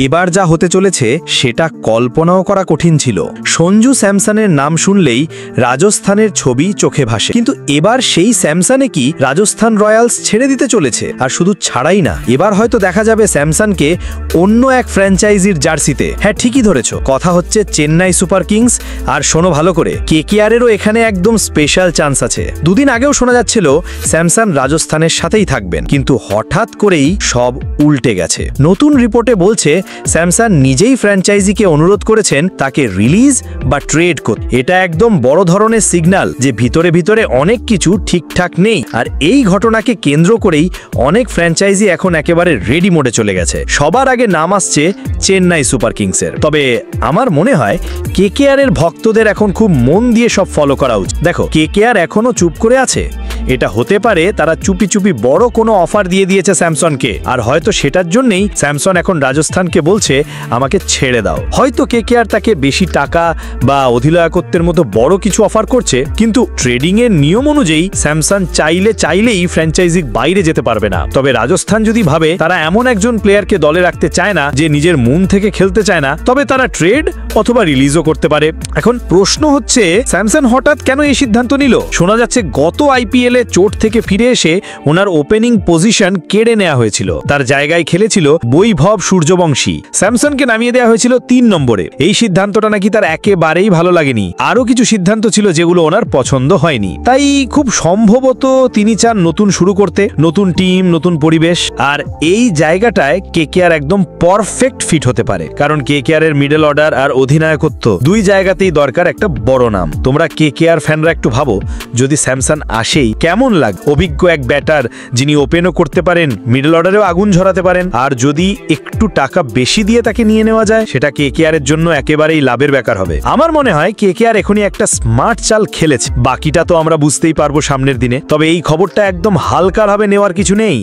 এবার যা হতে চলেছে সেটা কল্পনাও করা কঠিন ছিল। সঞ্জু স্যামসনের নাম শুনলেই রাজস্থানের ছবি চোখে ভাসে, কিন্তু এবার সেই স্যামসনে কি রাজস্থান রয়্যালস ছেড়ে দিতে চলেছে? আর শুধু ছাড়াই না, এবার হয়তো দেখা যাবে স্যামসনকে অন্য এক ফ্র্যাঞ্চাইজির জার্সিতে। হ্যাঁ, ঠিকই ধরেছ, কথা হচ্ছে চেন্নাই সুপার কিংস। আর শোনো ভালো করে, কেকেআরেরও এখানে একদম স্পেশাল চান্স আছে। দুদিন আগেও শোনা যাচ্ছিল স্যামসন রাজস্থানের সাথেই থাকবেন, কিন্তু হঠাৎ করেই সব উল্টে গেছে। নতুন রিপোর্টে বলছে স্যামসন নিজেই ফ্র্যাঞ্চাইজিকে অনুরোধ করেছেন তাকে রিলিজ বা ট্রেড করতে। এটা একদম বড় ধরনের সিগন্যাল যে ভিতরে ভিতরে অনেক কিছু ঠিকঠাক নেই। আর এই ঘটনাকে কেন্দ্র করেই অনেক ফ্র্যাঞ্চাইজি এখন একেবারে রেডি মোডে চলে গেছে। সবার আগে নাম আসছে চেন্নাই সুপার কিংসের। তবে আমার মনে হয় কেকেআরের ভক্তদের এখন খুব মন দিয়ে সব ফলো করা উচিত। দেখো, কেকেআর এখনো চুপ করে আছে, এটা হতে পারে তারা চুপি চুপি বড় কোনো অফার দিয়ে দিয়েছে স্যামসনকে, আর হয়তো সেটার জন্যই স্যামসন এখন রাজস্থানকে বলছে আমাকে ছেড়ে দাও। হয়তো কেকেআর তাকে বেশি টাকা বা অধিনায়কত্বের মতো বড় কিছু অফার করছে, কিন্তু ট্রেডিং এর নিয়ম অনুযায়ী স্যামসন চাইলেই ফ্র্যাঞ্চাইজির বাইরে যেতে পারবে না। তবে রাজস্থান যদি ভাবে তারা এমন একজন প্লেয়ারকে দলে রাখতে চায় না যে নিজের মন থেকে খেলতে চায় না, তবে তারা ট্রেড অথবা রিলিজও করতে পারে। এখন প্রশ্ন হচ্ছে স্যামসন হঠাৎ কেন এই সিদ্ধান্ত নিল? শোনা যাচ্ছে গত আইপিএল চোট থেকে ফিরে এসে ওনার ওপেনিং পজিশন কেড়ে নেওয়া হয়েছিল। তার জায়গায় খেলেছিল বৈভব সূর্যবংশী। স্যামসনকে নামিয়ে দেওয়া হয়েছিল 3 নম্বরে। এই সিদ্ধান্তটা নাকি তার একেবারেই ভালো লাগেনি। আরো কিছু সিদ্ধান্ত ছিল যেগুলো ওনার পছন্দ হয়নি। তাই খুব সম্ভবত তিনি চান নতুন শুরু করতে, নতুন টিম, নতুন পরিবেশ। আর এই জায়গাটায় কেকেআর একদম পারফেক্ট ফিট হতে পারে, কারণ কেকেআর এর মিডল অর্ডার আর অধিনায়কত্ব দুই জায়গাতেই দরকার একটা বড় নাম। তোমরা কেকেআর ফ্যানরা একটু ভাবো, যদি স্যামসন আসেই কেমন লাগ? অভিজ্ঞ এক ব্যাটার যিনি ওপেনও করতে পারেন, মিডল অর্ডারেও আগুন ঝরাতে পারেন, আর যদি একটু টাকা বেশি দিয়ে তাকে নিয়ে নেওয়া যায়, সেটা কেকেআর এর জন্য একেবারেই লাভের ব্যাপার হবে। আমার মনে হয় কেকেআর এখনই একটা স্মার্ট চাল খেলেছে। বাকিটা তো আমরা বুঝতেই পারবো সামনের দিনে। তবে এই খবরটা একদম হালকাভাবে নেওয়ার কিছু নেই।